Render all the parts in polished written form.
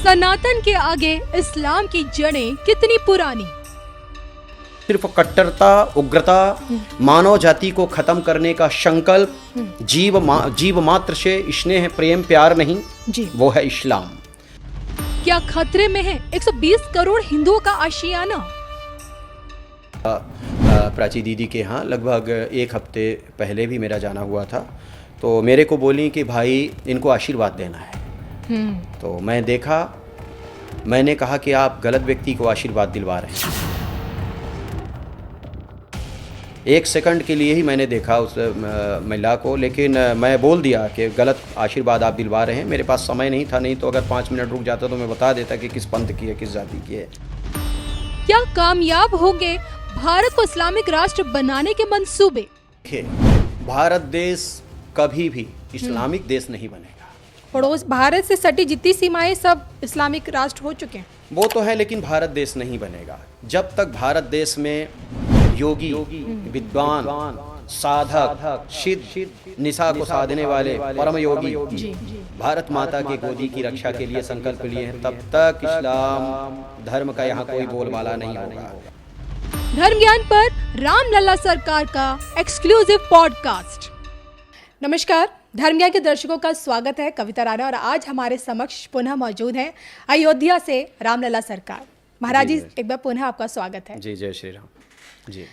सनातन के आगे इस्लाम की जड़ें कितनी पुरानी। सिर्फ कट्टरता, उग्रता, मानव जाति को खत्म करने का संकल्प, जीव मात्र से स्नेह प्रेम प्यार नहीं जी। वो है इस्लाम। क्या खतरे में है 120 करोड़ हिंदुओं का आशियाना? प्राची दीदी के यहाँ लगभग एक हफ्ते पहले भी मेरा जाना हुआ था, तो मेरे को बोली कि भाई इनको आशीर्वाद देना है। तो मैं देखा, मैंने कहा कि आप गलत व्यक्ति को आशीर्वाद दिलवा रहे हैं। एक सेकंड के लिए ही मैंने देखा उस महिला को, लेकिन मैं बोल दिया कि गलत आशीर्वाद आप दिलवा रहे हैं। मेरे पास समय नहीं था, नहीं तो अगर 5 मिनट रुक जाता तो मैं बता देता कि किस पंथ की है, किस जाति की है। क्या कामयाब होंगे भारत को इस्लामिक राष्ट्र बनाने के मंसूबे? भारत देश कभी भी इस्लामिक देश नहीं बनेगा। पड़ोस भारत से सटी जितनी सीमाएं सब इस्लामिक राष्ट्र हो चुके हैं। वो तो है, लेकिन भारत देश नहीं बनेगा जब तक भारत देश में योगी, विद्वान, साधक, सिद्ध, निशा को साधने वाले परम योगी भारत माता के गोदी की रक्षा के लिए संकल्प लिए हैं, तब तक इस्लाम धर्म का यहाँ कोई बोलबाला नहीं होगा। धर्म ज्ञान पर रामलला सरकार का एक्सक्लूसिव पॉडकास्ट। नमस्कार, धर्म ज्ञान के दर्शकों का स्वागत है। कविता राणा और आज हमारे समक्ष पुनः मौजूद हैं अयोध्या से रामलला सरकार। महाराज जी, एक बार पुनः आपका स्वागत है। जी, जय श्री राम जी।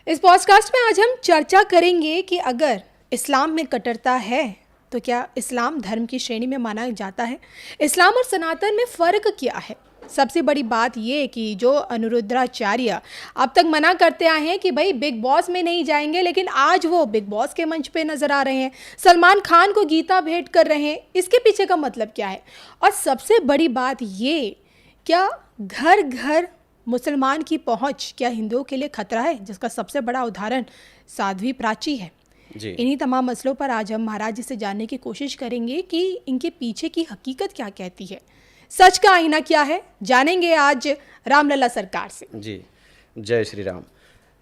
इस पॉडकास्ट में आज हम चर्चा करेंगे कि अगर इस्लाम में कट्टरता है तो क्या इस्लाम धर्म की श्रेणी में माना जाता है? इस्लाम और सनातन में फ़र्क क्या है? सबसे बड़ी बात ये कि जो अनिरुद्धाचार्य अब तक मना करते आए हैं कि भाई बिग बॉस में नहीं जाएंगे, लेकिन आज वो बिग बॉस के मंच पे नज़र आ रहे हैं, सलमान खान को गीता भेंट कर रहे हैं, इसके पीछे का मतलब क्या है? और सबसे बड़ी बात ये, क्या घर घर मुसलमान की पहुंच क्या हिंदुओं के लिए खतरा है, जिसका सबसे बड़ा उदाहरण साध्वी प्राची है। जी। इन्हीं तमाम मसलों पर आज हम महाराज जी से जानने की कोशिश करेंगे कि इनके पीछे की हकीकत क्या कहती है, सच का आईना क्या है, जानेंगे आज रामलला सरकार से। जी, जय श्री राम।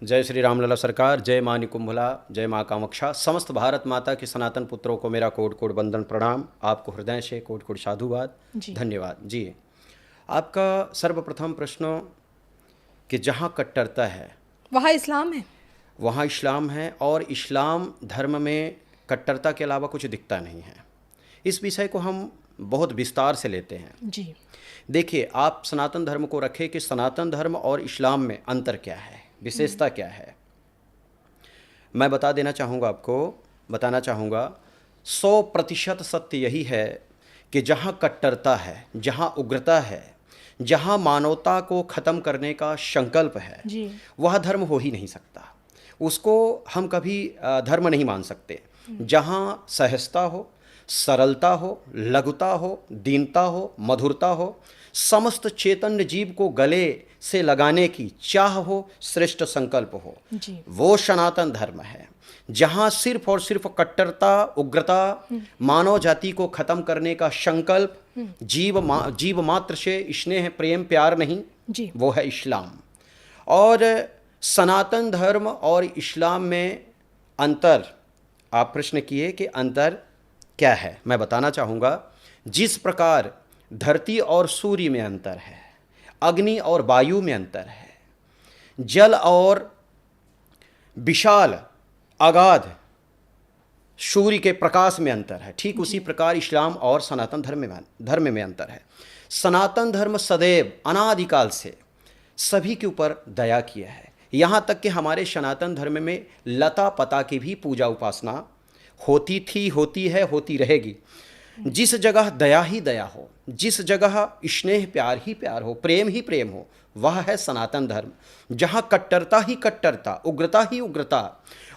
जय श्री रामलला सरकार। जय माँ निकुंभला, जय माँ कामाक्षा। समस्त भारत माता के सनातन पुत्रों को मेरा कोटि कोटि वंदन प्रणाम। आपको हृदय से कोटि कोटि साधुवाद, धन्यवाद। जी, आपका सर्वप्रथम प्रश्न कि जहाँ कट्टरता है वहाँ इस्लाम है? वहाँ इस्लाम है, और इस्लाम धर्म में कट्टरता के अलावा कुछ दिखता नहीं है। इस विषय को हम बहुत विस्तार से लेते हैं। जी। देखिए, आप सनातन धर्म को रखें कि सनातन धर्म और इस्लाम में अंतर क्या है, विशेषता क्या है। मैं बताना चाहूँगा 100% सत्य यही है कि जहाँ कट्टरता है, जहाँ उग्रता है, जहाँ मानवता को ख़त्म करने का संकल्प है, वह धर्म हो ही नहीं सकता। उसको हम कभी धर्म नहीं मान सकते। जहाँ सहजता हो, सरलता हो, लघुता हो, दीनता हो, मधुरता हो, समस्त चैतन्य जीव को गले से लगाने की चाह हो, श्रेष्ठ संकल्प हो, वो सनातन धर्म है। जहाँ सिर्फ और सिर्फ कट्टरता, उग्रता, मानव जाति को खत्म करने का संकल्प, जीव मात्र से स्नेह प्रेम प्यार नहीं वो है इस्लाम। और सनातन धर्म और इस्लाम में अंतर, आप प्रश्न किए कि अंतर क्या है, मैं बताना चाहूँगा। जिस प्रकार धरती और सूर्य में अंतर है, अग्नि और वायु में अंतर है, जल और विशाल अगाध सूर्य के प्रकाश में अंतर है, ठीक उसी प्रकार इस्लाम और सनातन धर्म में अंतर है। सनातन धर्म सदैव अनादिकाल से सभी के ऊपर दया किया है। यहाँ तक कि हमारे सनातन धर्म में लता पता की भी पूजा उपासना होती थी, होती है, होती रहेगी। जिस जगह दया ही दया हो, जिस जगह स्नेह प्यार ही प्यार हो, प्रेम ही प्रेम हो, वह है सनातन धर्म। जहाँ कट्टरता ही कट्टरता, उग्रता ही उग्रता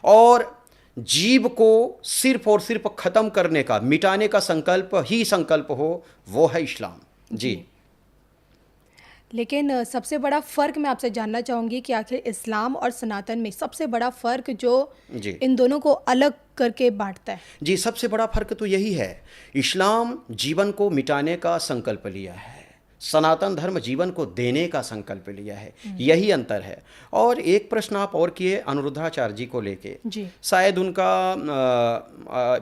और जीव को सिर्फ और सिर्फ खत्म करने का, मिटाने का संकल्प ही संकल्प हो, वो है इस्लाम। जी। लेकिन सबसे बड़ा फ़र्क मैं आपसे जानना चाहूँगी कि आखिर इस्लाम और सनातन में सबसे बड़ा फ़र्क जो इन दोनों को अलग करके बांटता है। जी, सबसे बड़ा फ़र्क तो यही है, इस्लाम जीवन को मिटाने का संकल्प लिया है, सनातन धर्म जीवन को देने का संकल्प लिया है। यही अंतर है। और एक प्रश्न आप और किए अनिरुद्धाचार्य जी को लेके। जी। शायद उनका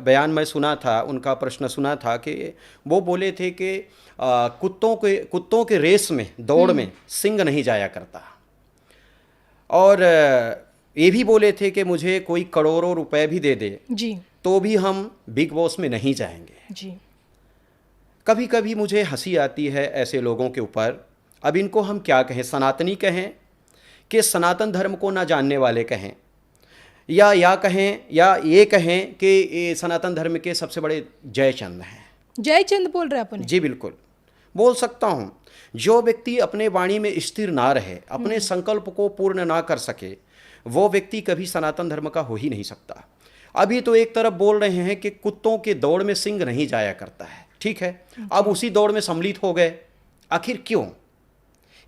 बयान मैं सुना था, उनका प्रश्न सुना था कि वो बोले थे कि कुत्तों के रेस में, दौड़ में सिंह नहीं जाया करता। और ये भी बोले थे कि मुझे कोई करोड़ों रुपए भी दे दे जी। तो भी हम बिग बॉस में नहीं जाएंगे। जी। कभी कभी मुझे हंसी आती है ऐसे लोगों के ऊपर। अब इनको हम क्या कहें, सनातनी कहें कि सनातन धर्म को ना जानने वाले कहें, या कहें, या ये कहें कि ये सनातन धर्म के सबसे बड़े जयचंद हैं। जयचंद बोल रहे हैं अपन? जी बिल्कुल बोल सकता हूँ। जो व्यक्ति अपने वाणी में स्थिर ना रहे, अपने संकल्प को पूर्ण ना कर सके, वो व्यक्ति कभी सनातन धर्म का हो ही नहीं सकता। अभी तो एक तरफ बोल रहे हैं कि कुत्तों के दौड़ में सिंह नहीं जाया करता है, ठीक है, अब उसी दौड़ में सम्मिलित हो गए। आखिर क्यों?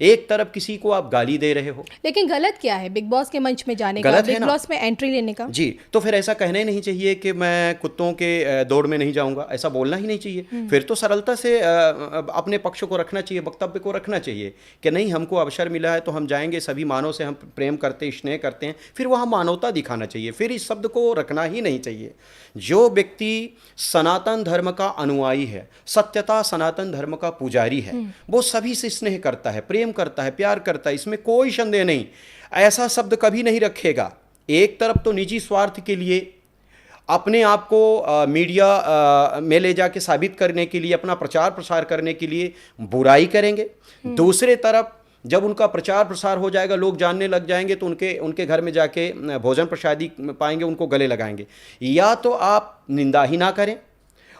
एक तरफ किसी को आप गाली दे रहे हो। लेकिन गलत क्या है बिग बॉस के मंच में जाने का, गलत है बिग ना? बॉस में एंट्री लेने का? जी, तो फिर ऐसा कहना ही नहीं चाहिए कि मैं कुत्तों के दौड़ में नहीं जाऊंगा, ऐसा बोलना ही नहीं चाहिए। फिर तो सरलता से अपने पक्ष को रखना चाहिए, वक्तव्य को रखना चाहिए कि नहीं, हमको अवसर मिला है तो हम जाएंगे, सभी मानव से हम प्रेम करते, स्नेह करते हैं। फिर वहाँ मानवता दिखाना चाहिए, फिर इस शब्द को रखना ही नहीं चाहिए। जो व्यक्ति सनातन धर्म का अनुयायी है, सत्यता सनातन धर्म का पुजारी है, वो सभी से स्नेह करता है, प्रेम करता है, प्यार करता है, इसमें कोई संदेह नहीं। ऐसा शब्द कभी नहीं रखेगा। एक तरफ तो निजी स्वार्थ के लिए, अपने आप को मीडिया में ले जाके साबित करने के लिए, अपना प्रचार प्रसार करने के लिए बुराई करेंगे। दूसरे तरफ जब उनका प्रचार प्रसार हो जाएगा, लोग जानने लग जाएंगे, तो उनके घर में जाके भोजन प्रसादी पाएंगे, उनको गले लगाएंगे। या तो आप निंदा ही ना करें,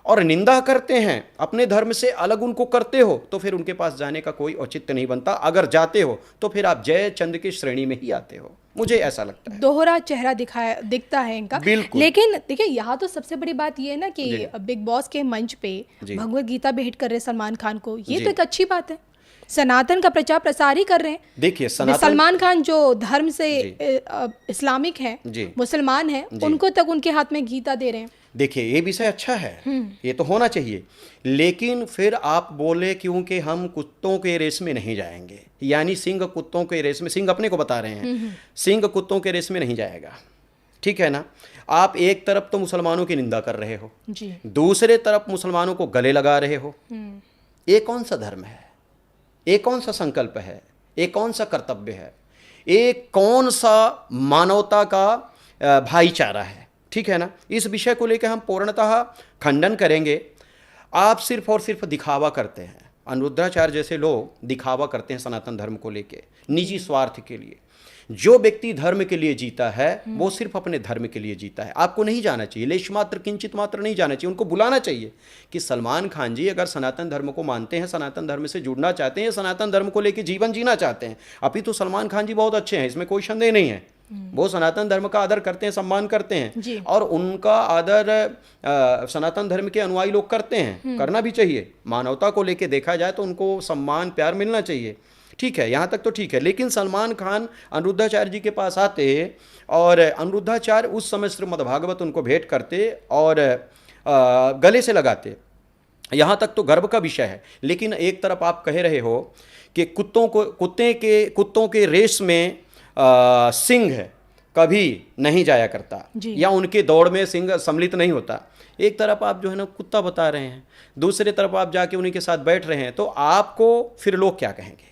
और निंदा करते हैं, अपने धर्म से अलग उनको करते हो, तो फिर उनके पास जाने का कोई औचित्य नहीं बनता। अगर जाते हो तो फिर आप जय चंद की श्रेणी में ही आते हो, मुझे ऐसा लगता है। दोहरा चेहरा दिखता है इनका। बिल्कुल। लेकिन देखिए, यहाँ तो सबसे बड़ी बात ये है ना कि बिग बॉस के मंच पे भगवत गीता भेंट कर रहे हैं सलमान खान को, ये तो एक अच्छी बात है। सनातन का प्रचार प्रसार ही कर रहे हैं। देखिए, सलमान खान जो धर्म से इस्लामिक है, मुसलमान है, उनको तक उनके हाथ में गीता दे रहे हैं। देखिए, ये विषय अच्छा है, ये तो होना चाहिए। लेकिन फिर आप बोले क्योंकि हम कुत्तों के रेस में नहीं जाएंगे, यानी सिंह कुत्तों के रेस में, सिंह अपने को बता रहे हैं, सिंह कुत्तों के रेस में नहीं जाएगा, ठीक है ना। आप एक तरफ तो मुसलमानों की निंदा कर रहे हो जी, दूसरे तरफ मुसलमानों को गले लगा रहे हो। ये कौन सा धर्म है? ये कौन सा संकल्प है? ये कौन सा कर्तव्य है? ये कौन सा मानवता का भाईचारा है? ठीक है ना। इस विषय को लेकर हम पूर्णतः खंडन करेंगे। आप सिर्फ और सिर्फ दिखावा करते हैं। अनिरुद्धाचार्य जैसे लोग दिखावा करते हैं सनातन धर्म को लेके, निजी स्वार्थ के लिए। जो व्यक्ति धर्म के लिए जीता है वो सिर्फ अपने धर्म के लिए जीता है। आपको नहीं जाना चाहिए, लेश मात्र किंचित मात्र नहीं जाना चाहिए। उनको बुलाना चाहिए कि सलमान खान जी अगर सनातन धर्म को मानते हैं, सनातन धर्म से जुड़ना चाहते हैं, सनातन धर्म को लेकर जीवन जीना चाहते हैं, अभी तो सलमान खान जी बहुत अच्छे हैं, इसमें कोई संदेह नहीं है। वो सनातन धर्म का आदर करते हैं, सम्मान करते हैं, और उनका आदर सनातन धर्म के अनुयायी लोग करते हैं, करना भी चाहिए। मानवता को लेके देखा जाए तो उनको सम्मान प्यार मिलना चाहिए, ठीक है, यहाँ तक तो ठीक है। लेकिन सलमान खान अनिरुद्धाचार्य जी के पास आते और अनिरुद्धाचार्य उस समय श्रीमद्भागवत उनको भेंट करते और गले से लगाते, यहाँ तक तो गर्व का विषय है। लेकिन एक तरफ आप कह रहे हो कि कुत्तों के रेस में सिंह कभी नहीं जाया करता, या उनके दौड़ में सिंह सम्मिलित नहीं होता। एक तरफ आप जो है ना कुत्ता बता रहे हैं, दूसरे तरफ आप जाके उन्हीं के साथ बैठ रहे हैं, तो आपको फिर लोग क्या कहेंगे?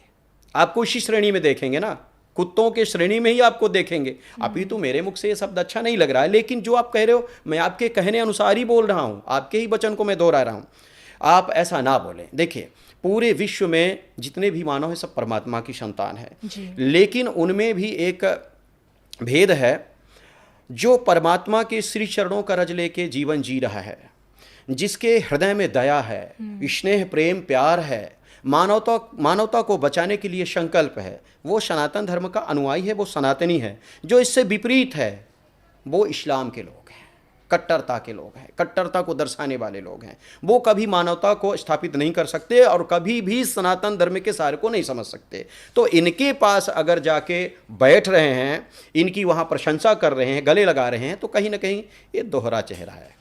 आपको इसी श्रेणी में देखेंगे ना, कुत्तों के श्रेणी में ही आपको देखेंगे। अभी तो मेरे मुख से ये शब्द अच्छा नहीं लग रहा है, लेकिन जो आप कह रहे हो मैं आपके कहने अनुसार ही बोल रहा हूँ, आपके ही वचन को मैं दोहरा रहा हूँ। आप ऐसा ना बोलें। देखिए, पूरे विश्व में जितने भी मानव हैं सब परमात्मा की संतान है, लेकिन उनमें भी एक भेद है। जो परमात्मा के श्री चरणों का रज लेके जीवन जी रहा है, जिसके हृदय में दया है, स्नेह प्रेम प्यार है, मानवता को बचाने के लिए संकल्प है, वो सनातन धर्म का अनुयायी है, वो सनातनी है। जो इससे विपरीत है वो इस्लाम के लोग हैं, कट्टरता के लोग हैं, कट्टरता को दर्शाने वाले लोग हैं। वो कभी मानवता को स्थापित नहीं कर सकते और कभी भी सनातन धर्म के सार को नहीं समझ सकते। तो इनके पास अगर जाके बैठ रहे हैं, इनकी वहाँ प्रशंसा कर रहे हैं, गले लगा रहे हैं, तो कहीं ना कहीं ये दोहरा चेहरा है।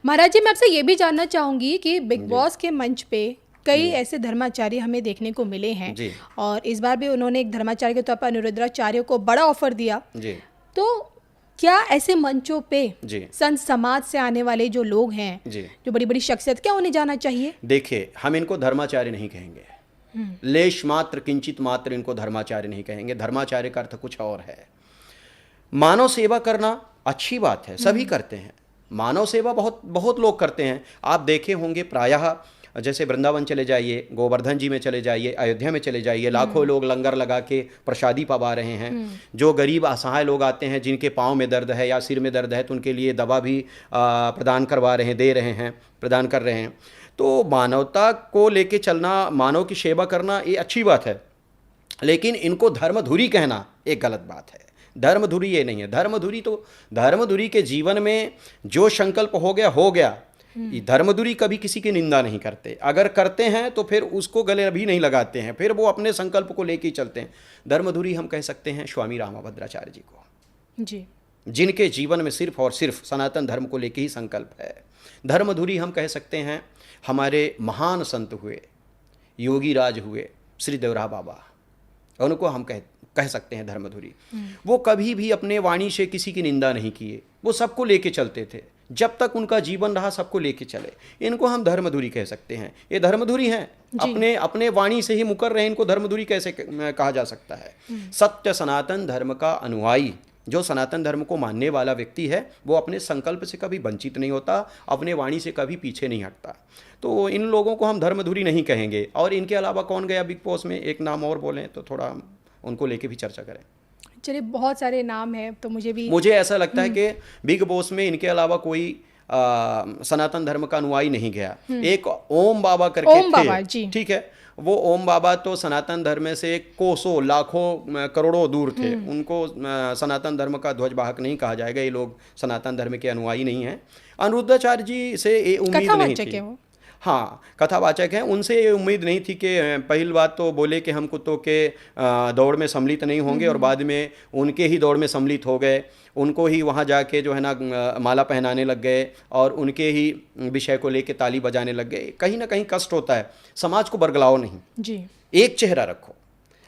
महाराज जी, मैं आपसे ये भी जानना चाहूँगी कि बिग बॉस के मंच पे कई ऐसे धर्माचार्य हमें देखने को मिले हैं जी। और इस बार भी उन्होंने एक धर्माचार्य के तौर पर अनिरुद्धाचार्य को बड़ा ऑफर दिया। जी तो क्या ऐसे मंचों पे जी संत समाज से आने वाले जो लोग हैं, जी जो बड़ी बड़ी शख्सियत, क्या उन्हें जाना चाहिए? देखिए, हम इनको धर्माचार्य नहीं कहेंगे, लेश मात्र किंचित मात्र इनको धर्माचार्य नहीं कहेंगे। धर्माचार्य का अर्थ कुछ और है। मानव सेवा करना अच्छी बात है, सभी करते हैं। मानव सेवा बहुत बहुत लोग करते हैं। आप देखे होंगे प्रायः, जैसे वृंदावन चले जाइए, गोवर्धन जी में चले जाइए, अयोध्या में चले जाइए, लाखों लोग लंगर लगा के प्रसादी पवा रहे हैं। जो गरीब असहाय लोग आते हैं, जिनके पाँव में दर्द है या सिर में दर्द है, तो उनके लिए दवा भी प्रदान करवा रहे हैं, दे रहे हैं, प्रदान कर रहे हैं। तो मानवता को लेके चलना, मानव की सेवा करना, ये अच्छी बात है। लेकिन इनको धर्मधुरी कहना एक गलत बात है। धर्मधुरी ये नहीं है। धर्मधुरी के जीवन में जो संकल्प हो गया। धर्मधुरी कभी किसी की निंदा नहीं करते। अगर करते हैं तो फिर उसको गले भी नहीं लगाते हैं, फिर वो अपने संकल्प को लेके चलते हैं। धर्मधुरी हम कह सकते हैं स्वामी रामभद्राचार्य जी को, जी, जिनके जीवन में सिर्फ और सिर्फ सनातन धर्म को लेके ही संकल्प है। धर्मधुरी हम कह सकते हैं हमारे महान संत हुए, योगी राज हुए, श्री देवरा बाबा, उनको हम कह सकते हैं धर्मधुरी। वो कभी भी अपने वाणी से किसी की निंदा नहीं किए, वो सबको लेके चलते थे। जब तक उनका जीवन रहा सबको लेके चले। इनको हम धर्मधुरी कह सकते हैं। ये धर्मधुरी हैं, अपने वाणी से ही मुकर रहे हैं। इनको धर्मधुरी कैसे कहा जा सकता है? सत्य सनातन धर्म का अनुयायी, जो सनातन धर्म को मानने वाला व्यक्ति है, वो अपने संकल्प से कभी वंचित नहीं होता, अपने वाणी से कभी पीछे नहीं हटता। तो इन लोगों को हम धर्मधुरी नहीं कहेंगे। और इनके अलावा कौन गया बिग बॉस में? एक नाम और बोलें तो थोड़ा उनको लेके भी चर्चा करें। चलिए, बहुत सारे नाम हैं, तो मुझे ऐसा लगता है कि बिग बॉस में इनके अलावा कोई सनातन धर्म का अनुयायी नहीं गया। एक ओम बाबा करके थे, ठीक है। वो ओम बाबा तो सनातन धर्म से कोसों लाखों करोड़ों दूर थे। उनको सनातन धर्म का ध्वजवाहक नहीं कहा जाएगा। ये लोग सनातन धर्म के अनुयायी नहीं हैं। अनिरुद्धाचार्य जी से ये उम्मीद नहीं थी। हाँ, कथावाचक हैं, उनसे ये उम्मीद नहीं थी कि पहली बात तो बोले कि हम कुत्तों के दौड़ में सम्मिलित नहीं होंगे, और बाद में उनके ही दौड़ में सम्मिलित हो गए। उनको ही वहाँ जाके जो है ना माला पहनाने लग गए, और उनके ही विषय को लेके ताली बजाने लग गए। कहीं ना कहीं कष्ट होता है। समाज को बरगलाओ नहीं जी, एक चेहरा रखो।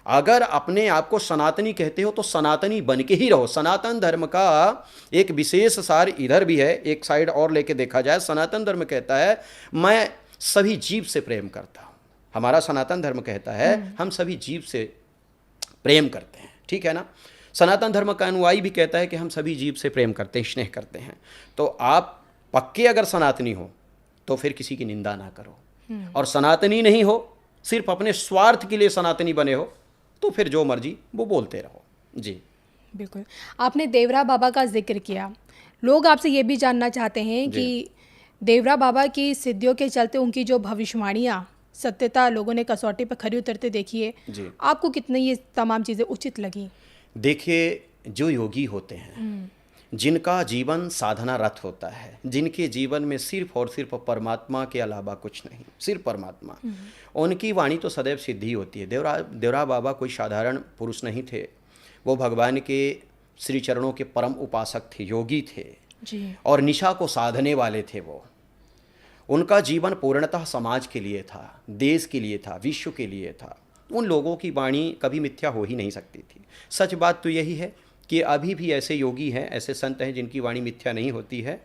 अगर अपने आप को सनातनी कहते हो तो सनातनी बन के ही रहो। सनातन धर्म का एक विशेष सार इधर भी है, एक साइड और लेके देखा जाए। सनातन धर्म कहता है मैं सभी जीव से प्रेम करता हूँ। हमारा सनातन धर्म कहता है हम सभी जीव से प्रेम करते हैं, ठीक है ना। सनातन धर्म का अनुयायी भी कहता है कि हम सभी जीव से प्रेम करते हैं, स्नेह करते हैं। तो आप पक्के अगर सनातनी हो तो फिर किसी की निंदा ना करो, और सनातनी नहीं हो, सिर्फ अपने स्वार्थ के लिए सनातनी बने हो, तो फिर जो मर्जी वो बोलते रहो। जी बिल्कुल। आपने देवरा बाबा का जिक्र किया। लोग आपसे ये भी जानना चाहते हैं कि देवरा बाबा की सिद्धियों के चलते उनकी जो भविष्यवाणियाँ सत्यता लोगों ने कसौटी पर खरी उतरते देखी है, आपको कितनी ये तमाम चीज़ें उचित लगी? देखिए, जो योगी होते हैं, जिनका जीवन साधना रत होता है, जिनके जीवन में सिर्फ और सिर्फ परमात्मा के अलावा कुछ नहीं, सिर्फ परमात्मा, उनकी वाणी तो सदैव सिद्धि होती है। देवरा बाबा कोई साधारण पुरुष नहीं थे। वो भगवान के श्री चरणों के परम उपासक थे, योगी थे जी, और निशा को साधने वाले थे। वो उनका जीवन पूर्णतः समाज के लिए था, देश के लिए था, विश्व के लिए था। उन लोगों की वाणी कभी मिथ्या हो ही नहीं सकती थी। सच बात तो यही है कि अभी भी ऐसे योगी हैं, ऐसे संत हैं जिनकी वाणी मिथ्या नहीं होती है,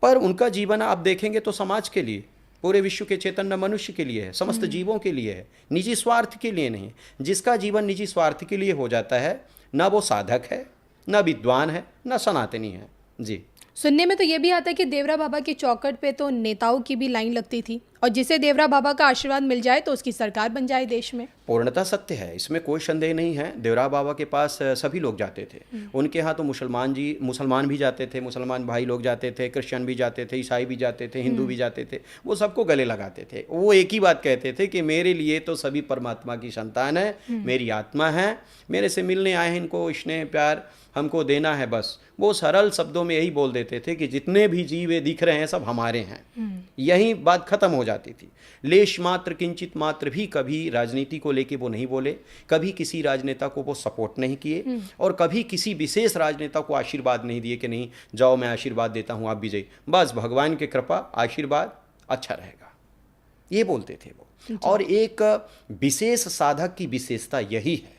पर उनका जीवन आप देखेंगे तो समाज के लिए, पूरे विश्व के चैतन्य मनुष्य के लिए है, समस्त जीवों के लिए है, निजी स्वार्थ के लिए नहीं। जिसका जीवन निजी स्वार्थ के लिए हो जाता है, ना वो साधक है, ना विद्वान है, ना सनातनी है। जी, सुनने में तो ये भी आता है कि देवरा बाबा की चौखट पे तो नेताओं की भी लाइन लगती थी, और जिसे देवरा बाबा का आशीर्वाद मिल जाए तो उसकी सरकार बन जाए देश में। पूर्णतः सत्य है, इसमें कोई संदेह नहीं है। देवरा बाबा के पास सभी लोग जाते थे। उनके यहाँ तो मुसलमान भी जाते थे, मुसलमान भाई लोग जाते थे, क्रिश्चियन भी जाते थे, ईसाई भी जाते थे, हिंदू भी जाते थे। वो सबको गले लगाते थे। वो एक ही बात कहते थे कि मेरे लिए तो सभी परमात्मा की संतान है, मेरी आत्मा है, मेरे से मिलने आए हैं, इनको स्नेह प्यार हमको देना है। बस वो सरल शब्दों में यही बोल देते थे कि जितने भी जीव दिख रहे हैं सब हमारे हैं। यही बात खत्म हो जाती थी। लेश मात्र किंचित मात्र भी कभी राजनीति को लेके वो नहीं बोले, कभी किसी राजनेता को वो सपोर्ट नहीं किए, और कभी किसी विशेष राजनेता को आशीर्वाद नहीं दिए कि नहीं जाओ मैं आशीर्वाद देता हूँ आप भी जाइए। बस भगवान की कृपा, आशीर्वाद, अच्छा रहेगा। ये बोलते थे वो। और एक विशेष साधक की विशेषता यही है,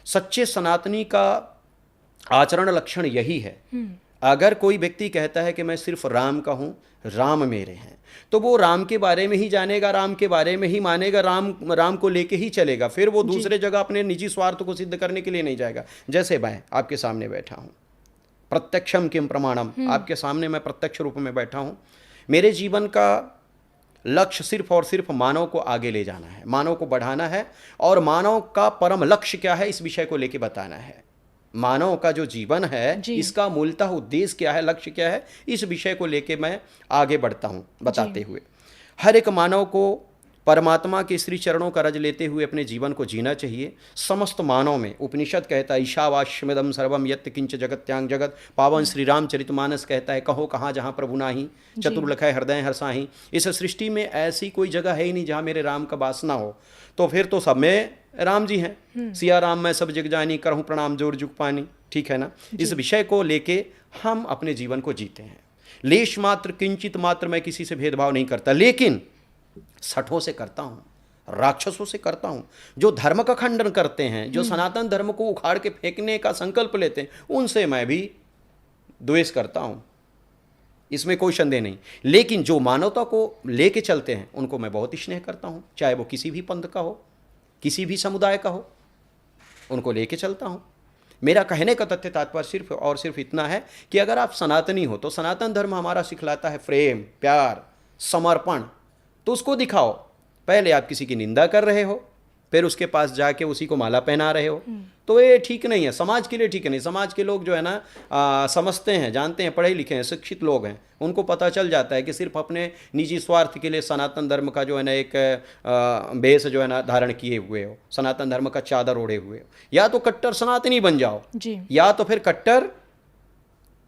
सच्चे सनातनी का आचरण लक्षण यही है। अगर कोई व्यक्ति कहता है कि मैं सिर्फ राम का हूँ, राम मेरे हैं, तो वो राम के बारे में ही जानेगा, राम के बारे में ही मानेगा, राम को लेके ही चलेगा। फिर वो दूसरे जगह अपने निजी स्वार्थ को सिद्ध करने के लिए नहीं जाएगा। जैसे मैं आपके सामने बैठा हूँ, प्रत्यक्षम किम प्रमाणम, आपके सामने मैं प्रत्यक्ष रूप में बैठा हूँ। मेरे जीवन का लक्ष्य सिर्फ और सिर्फ मानव को आगे ले जाना है, मानव को बढ़ाना है, और मानव का परम लक्ष्य क्या है इस विषय को लेके बताना है। मानव का जो जीवन है इसका मूलतः उद्देश्य क्या है, लक्ष्य क्या है, इस विषय को लेके मैं आगे बढ़ता हूँ बताते हुए। हर एक मानव को परमात्मा के श्री चरणों का रज लेते हुए अपने जीवन को जीना चाहिए। समस्त मानव में उपनिषद कहता है ईशावास्यमिदं सर्वम यत् किंच जगत्यांग जगत, पावन श्री रामचरितमानस कहता है कहो कहाँ जहाँ प्रभु नाही, चतुर्लखय हृदय हर्षाही। इस सृष्टि में ऐसी कोई जगह है ही नहीं जहाँ मेरे राम का वास ना हो। तो फिर तो सब में राम जी हैं। सिया राम मैं सब जग जानी, करहूँ प्रणाम जोर जुग पानी, ठीक है ना। इस विषय को लेके हम अपने जीवन को जीते हैं। लेश मात्र किंचित मात्र मैं किसी से भेदभाव नहीं करता, लेकिन सठों से करता हूँ, राक्षसों से करता हूँ, जो धर्म का खंडन करते हैं, जो सनातन धर्म को उखाड़ के फेंकने का संकल्प लेते हैं, उनसे मैं भी द्वेष करता हूँ, इसमें कोई संदेह नहीं। लेकिन जो मानवता को लेके चलते हैं उनको मैं बहुत स्नेह करता हूँ, चाहे वो किसी भी पंथ का हो, किसी भी समुदाय का हो, उनको लेके चलता हूँ। मेरा कहने का तथ्य तात्पर्य सिर्फ और सिर्फ इतना है कि अगर आप सनातनी हो तो सनातन धर्म हमारा सिखलाता है प्रेम, प्यार, समर्पण, तो उसको दिखाओ। पहले आप किसी की निंदा कर रहे हो, फिर उसके पास जाके उसी को माला पहना रहे हो, तो ये ठीक नहीं है, समाज के लिए ठीक नहीं। समाज के लोग जो है ना समझते हैं, जानते हैं, पढ़े लिखे हैं, शिक्षित लोग हैं, उनको पता चल जाता है कि सिर्फ अपने निजी स्वार्थ के लिए सनातन धर्म का जो है ना एक बेस जो है ना धारण किए हुए हो, सनातन धर्म का चादर ओढ़े हुए हो। या तो कट्टर सनातनी बन जाओ जी, या तो फिर कट्टर,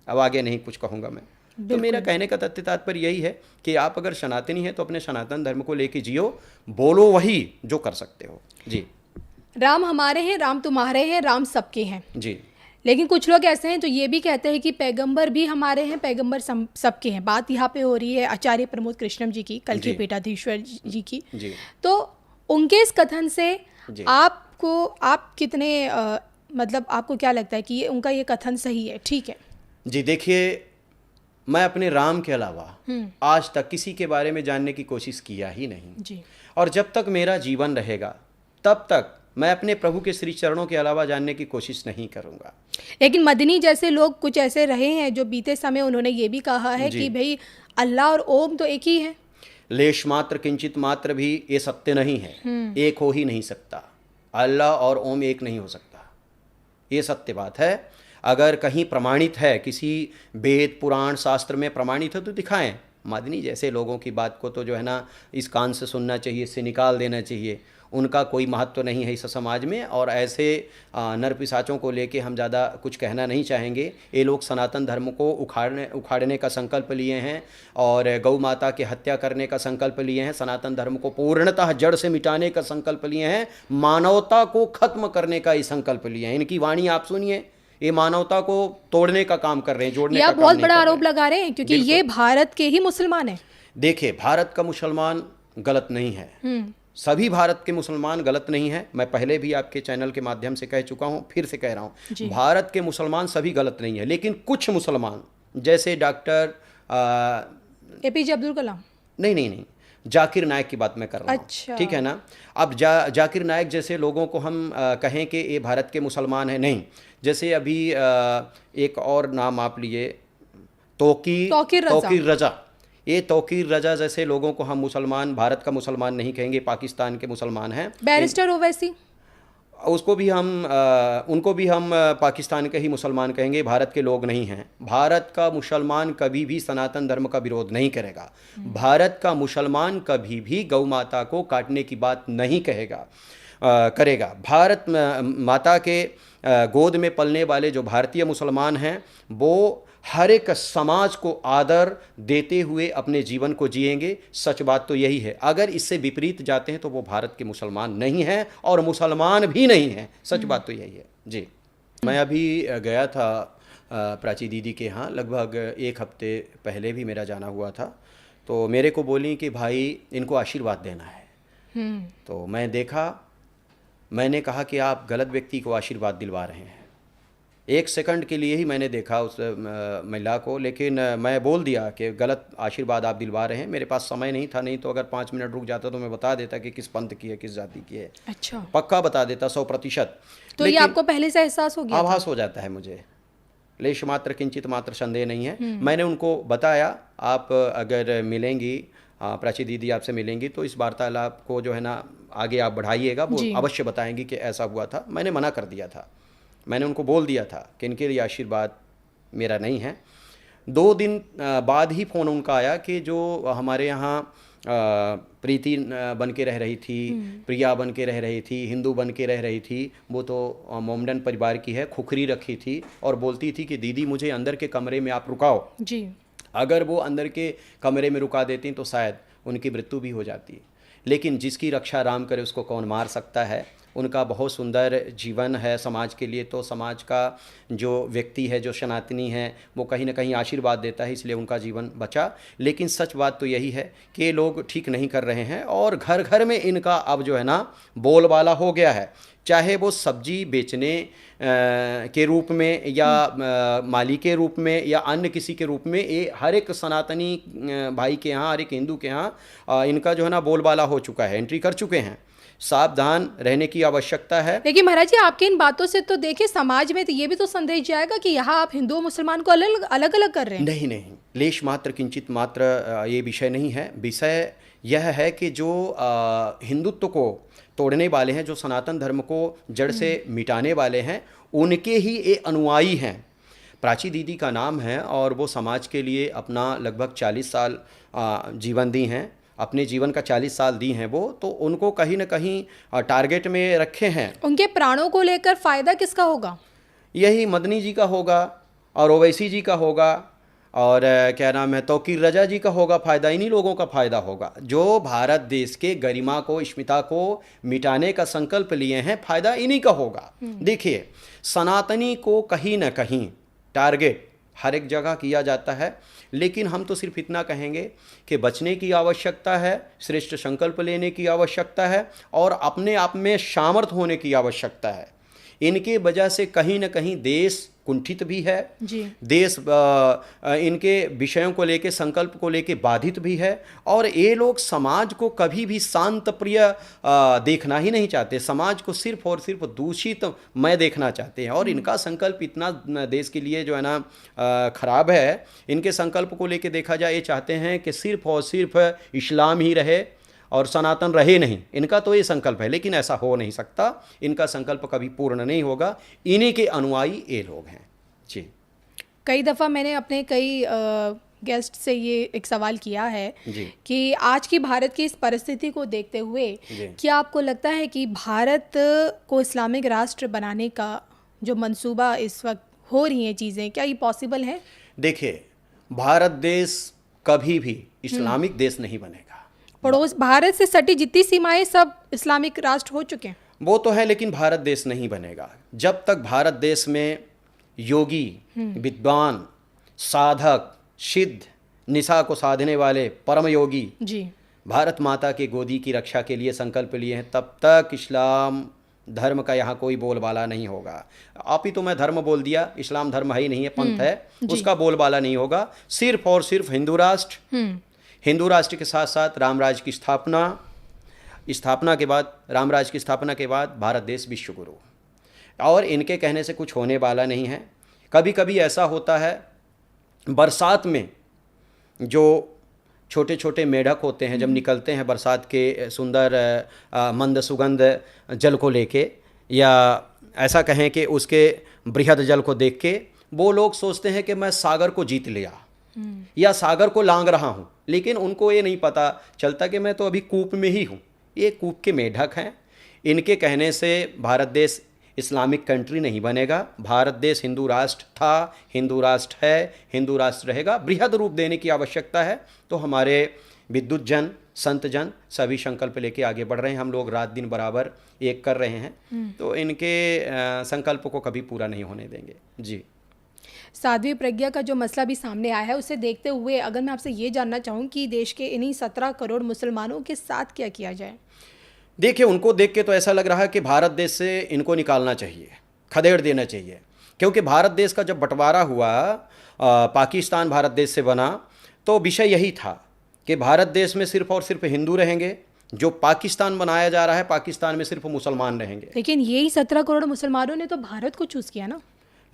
अब आगे नहीं कुछ कहूँगा मैं। तो मेरा कहने का तथ्य तात्पर्य यही है कि आप अगर सनातनी हैं तो अपने सनातन धर्म को लेके जियो, बोलो वही जो कर सकते हो। जी, राम हमारे हैं, राम तुम्हारे हैं, राम सबके हैं। जी, लेकिन कुछ लोग ऐसे हैं जो ये भी कहते हैं कि पैगंबर भी हमारे हैं, पैगंबर सबके हैं। बात यहाँ पे हो रही है आचार्य प्रमोद कृष्णम जी की, कल के पीठाधीश्वर जी की। जी, तो उनके इस कथन से आप कितने मतलब आपको क्या लगता है कि ये उनका ये कथन सही है, ठीक है? जी, देखिए, मैं अपने राम के अलावा आज तक किसी के बारे में जानने की कोशिश किया ही नहीं जी। और जब तक मेरा जीवन रहेगा तब तक मैं अपने प्रभु के श्री चरणों के अलावा जानने की कोशिश नहीं करूंगा। लेकिन मदनी जैसे लोग कुछ ऐसे रहे हैं जो बीते समय उन्होंने ये भी कहा है कि भाई अल्लाह और ओम तो एक ही है। लेश मात्र किंचित मात्र भी ये सत्य नहीं है, एक हो ही नहीं सकता। अल्लाह और ओम एक नहीं हो सकता, ये सत्य बात है। अगर कहीं प्रमाणित है, किसी वेद पुराण शास्त्र में प्रमाणित है तो दिखाएं। मदनी जैसे लोगों की बात को तो जो है ना इस कान से सुनना चाहिए, इससे निकाल देना चाहिए। उनका कोई महत्व नहीं है इस समाज में, और ऐसे नर पिशाचों को लेके हम ज़्यादा कुछ कहना नहीं चाहेंगे। ये लोग सनातन धर्म को उखाड़ने का संकल्प लिए हैं और गौ माता की हत्या करने का संकल्प लिए हैं, सनातन धर्म को पूर्णतः जड़ से मिटाने का संकल्प लिए हैं, मानवता को खत्म करने का ही संकल्प लिए हैं। इनकी वाणी आप सुनिए, ये मानवता को तोड़ने का काम कर रहे हैं, जोड़ने का काम नहीं कर रहे हैं। बहुत बड़ा आरोप लगा रहे हैं क्योंकि ये भारत के ही मुसलमान हैं। देखिए, भारत का मुसलमान गलत नहीं है, सभी भारत के मुसलमान गलत नहीं है। मैं पहले भी आपके चैनल के माध्यम से कह चुका हूँ, फिर से कह रहा हूँ, भारत के मुसलमान सभी गलत नहीं है। लेकिन कुछ मुसलमान जैसे डॉक्टर एपीजे अब्दुल कलाम, नहीं, जाकिर नायक की बात मैं कर रहा हूँ। अच्छा। ठीक है ना। अब जाकिर नायक जैसे लोगों को हम कहें कि ये भारत के मुसलमान हैं, नहीं। जैसे अभी एक और नाम आप लिए, तौकीर रजा। ये तौकीर रजा जैसे लोगों को हम मुसलमान, भारत का मुसलमान नहीं कहेंगे, पाकिस्तान के मुसलमान हैं। बैरिस्टर ओवैसी, उनको भी उनको भी हम पाकिस्तान के ही मुसलमान कहेंगे, भारत के लोग नहीं हैं। भारत का मुसलमान कभी भी सनातन धर्म का विरोध नहीं करेगा। भारत का मुसलमान कभी भी गौ माता को काटने की बात नहीं करेगा। भारत माता के गोद में पलने वाले जो भारतीय मुसलमान हैं वो हर एक समाज को आदर देते हुए अपने जीवन को जिएंगे। सच बात तो यही है। अगर इससे विपरीत जाते हैं तो वो भारत के मुसलमान नहीं हैं और मुसलमान भी नहीं हैं। सच बात तो यही है। जी, मैं अभी गया था प्राची दीदी के यहाँ, लगभग एक हफ्ते पहले भी मेरा जाना हुआ था। तो मेरे को बोली कि भाई इनको आशीर्वाद देना है। तो मैं देखा, मैंने कहा कि आप गलत व्यक्ति को आशीर्वाद दिलवा रहे हैं। 1 सेकंड के लिए ही मैंने देखा उस महिला को, लेकिन मैं बोल दिया कि गलत आशीर्वाद आप दिलवा रहे हैं। मेरे पास समय नहीं था, नहीं तो अगर 5 मिनट रुक जाता तो मैं बता देता कि किस पंथ की है, किस जाति की है। अच्छा, पक्का बता देता 100%। तो ये आपको पहले से एहसास हो गया था? आभास हो जाता है मुझे, लेश मात्र किंचित मात्र संदेह नहीं है। मैंने उनको बताया, आप अगर मिलेंगी, प्राची दीदी आपसे मिलेंगी तो इस वार्तालाप को जो है ना आगे आप बढ़ाइएगा, वो अवश्य बताएंगी कि ऐसा हुआ था। मैंने मना कर दिया था, मैंने उनको बोल दिया था कि इनके लिए आशीर्वाद मेरा नहीं है। 2 दिन बाद ही फ़ोन उनका आया कि जो हमारे यहाँ प्रीति बन के रह रही थी, प्रिया बन के रह रही थी, हिंदू बन के रह रही थी, वो तो मोमडन परिवार की है, खुखरी रखी थी और बोलती थी कि दीदी मुझे अंदर के कमरे में आप रुकाओ जी। अगर वो अंदर के कमरे में रुका देती तो शायद उनकी मृत्यु भी हो जाती। लेकिन जिसकी रक्षा राम करे उसको कौन मार सकता है। उनका बहुत सुंदर जीवन है समाज के लिए, तो समाज का जो व्यक्ति है, जो सनातनी है, वो कहीं ना कहीं आशीर्वाद देता है, इसलिए उनका जीवन बचा। लेकिन सच बात तो यही है कि ये लोग ठीक नहीं कर रहे हैं और घर घर में इनका अब जो है ना बोलबाला हो गया है। चाहे वो सब्जी बेचने के रूप में या माली के रूप में या अन्य किसी के रूप में, ये हर एक सनातनी भाई के यहाँ, हर एक हिंदू के यहाँ इनका जो है ना बोलबाला हो चुका है, एंट्री कर चुके हैं। सावधान रहने की आवश्यकता है। लेकिन महाराज जी, आपके इन बातों से तो देखिए समाज में तो ये भी तो संदेश जाएगा कि यहाँ आप हिंदू और मुसलमान को अलग अलग कर रहे हैं। नहीं नहीं, लेश मात्र किंचित मात्र ये विषय नहीं है। विषय यह है कि जो हिंदुत्व को तोड़ने वाले हैं, जो सनातन धर्म को जड़ से मिटाने वाले हैं, उनके ही ये अनुयायी हैं। प्राची दीदी का नाम है और वो समाज के लिए अपना लगभग 40 साल जीवन दी हैं, अपने जीवन का 40 साल दी हैं वो, तो उनको कहीं ना कहीं टारगेट में रखे हैं। उनके प्राणों को लेकर फायदा किसका होगा? यही मदनी जी का होगा और ओवैसी जी का होगा और क्या नाम है, तौकीर रजा जी का होगा। फ़ायदा इन्हीं लोगों का फ़ायदा होगा जो भारत देश के गरिमा को, स्मिता को मिटाने का संकल्प लिए हैं। फ़ायदा इन्हीं का होगा। देखिए, सनातनी को कहीं ना कहीं टारगेट हर एक जगह किया जाता है, लेकिन हम तो सिर्फ इतना कहेंगे कि बचने की आवश्यकता है, श्रेष्ठ संकल्प लेने की आवश्यकता है और अपने आप में सामर्थ्य होने की आवश्यकता है। इनके वजह से कहीं ना कहीं देश कुंठित भी है जी। देश इनके विषयों को लेके, संकल्प को लेके बाधित भी है और ये लोग समाज को कभी भी शांत प्रिय देखना ही नहीं चाहते। समाज को सिर्फ और सिर्फ दूषित मय देखना चाहते हैं और इनका संकल्प इतना देश के लिए जो है ना खराब है। इनके संकल्प को लेके देखा जाए, ये चाहते हैं कि सिर्फ और सिर्फ इस्लाम ही रहे और सनातन रहे नहीं। इनका तो ये संकल्प है, लेकिन ऐसा हो नहीं सकता। इनका संकल्प कभी पूर्ण नहीं होगा। इन्हीं के अनुयायी ये लोग हैं जी। कई दफ़ा मैंने अपने कई गेस्ट से ये एक सवाल किया है जी। कि आज की भारत की इस परिस्थिति को देखते हुए क्या आपको लगता है कि भारत को इस्लामिक राष्ट्र बनाने का जो मंसूबा इस वक्त हो रही हैं चीज़ें, क्या ये पॉसिबल है? देखिए, भारत देश कभी भी इस्लामिक देश नहीं बनेगा। पड़ोस भारत से सटी जितनी सीमाएं सब इस्लामिक राष्ट्र हो चुके हैं। वो तो है, लेकिन भारत देश नहीं बनेगा जब तक भारत देश में योगी, विद्वान, साधक, सिद्ध, निशा को साधने वाले परम योगी जी भारत माता के गोदी की रक्षा के लिए संकल्प लिए हैं, तब तक इस्लाम धर्म का यहाँ कोई बोलबाला नहीं होगा। आप ही तो मैं धर्म बोल दिया, इस्लाम धर्म है ही नहीं है, पंथ है, उसका बोलबाला नहीं होगा। सिर्फ और सिर्फ हिंदू राष्ट्र, हिंदू राष्ट्र के साथ साथ रामराज की स्थापना के बाद, रामराज की स्थापना के बाद भारत देश विश्व गुरु, और इनके कहने से कुछ होने वाला नहीं है। कभी कभी ऐसा होता है, बरसात में जो छोटे छोटे मेढक होते हैं जब निकलते हैं बरसात के सुंदर मंद सुगंध जल को लेके, या ऐसा कहें कि उसके बृहद जल को देख के वो लोग सोचते हैं कि मैं सागर को जीत लिया या सागर को लांग रहा हूँ, लेकिन उनको ये नहीं पता चलता कि मैं तो अभी कूप में ही हूँ। ये कूप के मेढक हैं। इनके कहने से भारत देश इस्लामिक कंट्री नहीं बनेगा। भारत देश हिंदू राष्ट्र था, हिंदू राष्ट्र है, हिंदू राष्ट्र रहेगा। बृहद रूप देने की आवश्यकता है। तो हमारे विद्युत जन, संत जन सभी संकल्प लेके आगे बढ़ रहे हैं। हम लोग रात दिन बराबर एक कर रहे हैं, तो इनके संकल्प को कभी पूरा नहीं होने देंगे जी। साध्वी प्रज्ञा का जो मसला भी सामने आया है, उसे देखते हुए अगर मैं आपसे ये जानना चाहूँ कि देश के इन्हीं 17 करोड़ मुसलमानों के साथ क्या किया जाए? देखिए, उनको देख के तो ऐसा लग रहा है कि भारत देश से इनको निकालना चाहिए, खदेड़ देना चाहिए। क्योंकि भारत देश का जब बंटवारा हुआ, पाकिस्तान भारत देश से बना, तो विषय यही था कि भारत देश में सिर्फ और सिर्फ हिंदू रहेंगे, जो पाकिस्तान बनाया जा रहा है पाकिस्तान में सिर्फ मुसलमान रहेंगे। लेकिन यही 17 करोड़ मुसलमानों ने तो भारत को चूज़ किया ना।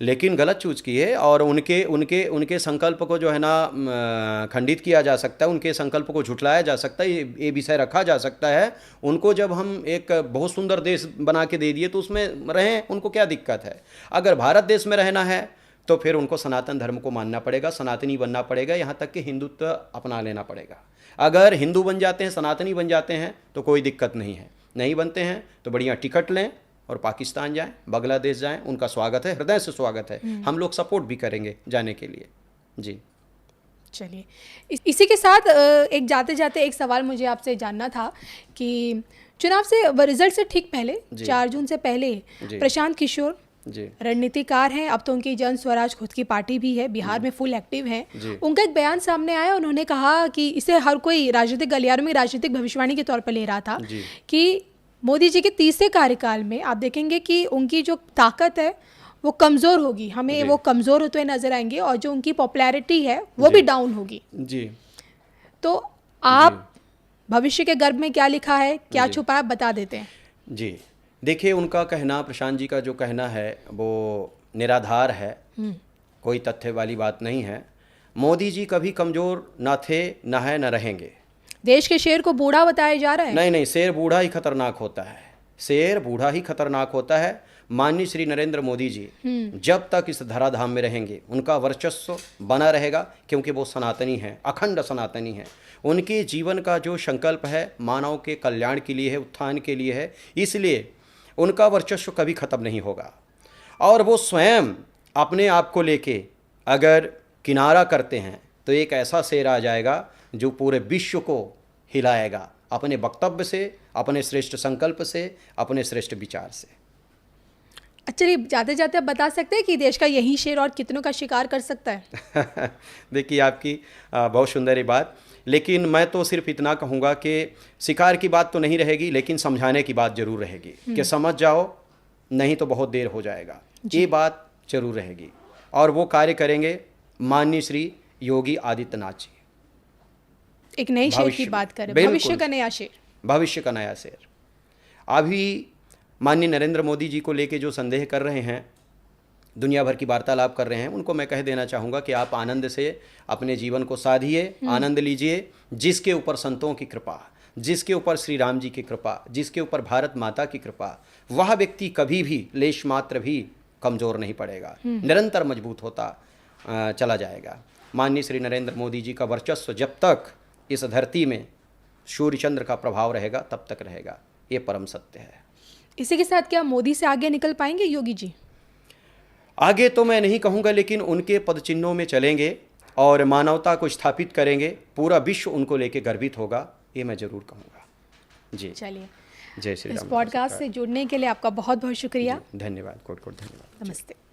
लेकिन गलत चूज किए, और उनके उनके उनके संकल्प को जो है ना खंडित किया जा सकता है, उनके संकल्प को झुठलाया जा सकता है, ये विषय रखा जा सकता है। उनको जब हम एक बहुत सुंदर देश बना के दे दिए तो उसमें रहें, उनको क्या दिक्कत है? अगर भारत देश में रहना है तो फिर उनको सनातन धर्म को मानना पड़ेगा, सनातनी बनना पड़ेगा, यहाँ तक कि हिंदुत्व अपना लेना पड़ेगा। अगर हिंदू बन जाते हैं, सनातनी बन जाते हैं तो कोई दिक्कत नहीं है। नहीं बनते हैं तो बढ़िया टिकट लें और पाकिस्तान जाएं, बांग्लादेश जाएं, उनका स्वागत है, हृदय से स्वागत है। हम लोग सपोर्ट भी करेंगे जाने के लिए। जी चलिए, इसी के साथ एक जाते जाते एक सवाल मुझे आपसे जानना था कि चुनाव से रिजल्ट से ठीक पहले 4 जून से पहले प्रशांत किशोर जी रणनीतिकार हैं, अब तो उनकी जन स्वराज खुद की पार्टी भी है, बिहार में फुल एक्टिव हैं। उनका एक बयान सामने आया, उन्होंने कहा कि इसे हर कोई राजनीतिक गलियारों में राजनीतिक भविष्यवाणी के तौर पर ले रहा था कि मोदी जी के तीसरे कार्यकाल में आप देखेंगे कि उनकी जो ताकत है वो कमज़ोर होगी, हमें वो कमज़ोर होते हुए नजर आएंगे, और जो उनकी पॉपुलैरिटी है वो भी डाउन होगी। जी तो आप भविष्य के गर्भ में क्या लिखा है, क्या छुपा है, बता देते हैं। जी देखिए, उनका कहना, प्रशांत जी का जो कहना है वो निराधार है, कोई तथ्य वाली बात नहीं है। मोदी जी कभी कमज़ोर ना थे, ना है, ना रहेंगे। देश के शेर को बूढ़ा बताया जा रहा है। नहीं नहीं, शेर बूढ़ा ही खतरनाक होता है, शेर बूढ़ा ही खतरनाक होता है। माननीय श्री नरेंद्र मोदी जी जब तक इस धराधाम में रहेंगे उनका वर्चस्व बना रहेगा, क्योंकि वो सनातनी हैं, अखंड सनातनी हैं। उनके जीवन का जो संकल्प है मानव के कल्याण के लिए है, उत्थान के लिए है, इसलिए उनका वर्चस्व कभी ख़त्म नहीं होगा। और वो स्वयं अपने आप को लेके अगर किनारा करते हैं तो एक ऐसा शेर आ जाएगा जो पूरे विश्व को हिलाएगा, अपने वक्तव्य से, अपने श्रेष्ठ संकल्प से, अपने श्रेष्ठ विचार से। चलिए, जाते जाते आप बता सकते हैं कि देश का यही शेर और कितनों का शिकार कर सकता है? देखिए, आपकी बहुत सुंदर ये बात, लेकिन मैं तो सिर्फ इतना कहूँगा कि शिकार की बात तो नहीं रहेगी, लेकिन समझाने की बात जरूर रहेगी कि समझ जाओ, नहीं तो बहुत देर हो जाएगा। ये बात जरूर रहेगी, और वो कार्य करेंगे माननीय श्री योगी आदित्यनाथ जी। एक नए शेर की बात करें, भविष्य का नया शेर। भविष्य का नया शेर। अभी माननीय नरेंद्र मोदी जी को लेके जो संदेह कर रहे हैं, दुनिया भर की वार्तालाप कर रहे हैं, उनको मैं कह देना चाहूँगा कि आप आनंद से अपने जीवन को साधिए, आनंद लीजिए। जिसके ऊपर संतों की कृपा, जिसके ऊपर श्री राम जी की कृपा, जिसके ऊपर भारत माता की कृपा, वह व्यक्ति कभी भी लेश मात्र भी कमज़ोर नहीं पड़ेगा, निरंतर मजबूत होता चला जाएगा। माननीय श्री नरेंद्र मोदी जी का वर्चस्व जब तक इस धरती में सूर्य चंद्र का प्रभाव रहेगा तब तक रहेगा, ये परम सत्य है। इसी के साथ क्या मोदी से आगे निकल पाएंगे योगी जी? आगे तो मैं नहीं कहूँगा, लेकिन उनके पदचिन्हों में चलेंगे और मानवता को स्थापित करेंगे। पूरा विश्व उनको लेके गर्वित होगा, ये मैं जरूर कहूँगा। जी चलिए, जय श्री राम। इस पॉडकास्ट से जुड़ने के लिए आपका बहुत बहुत शुक्रिया। धन्यवाद, कोट कोट धन्यवाद। नमस्ते।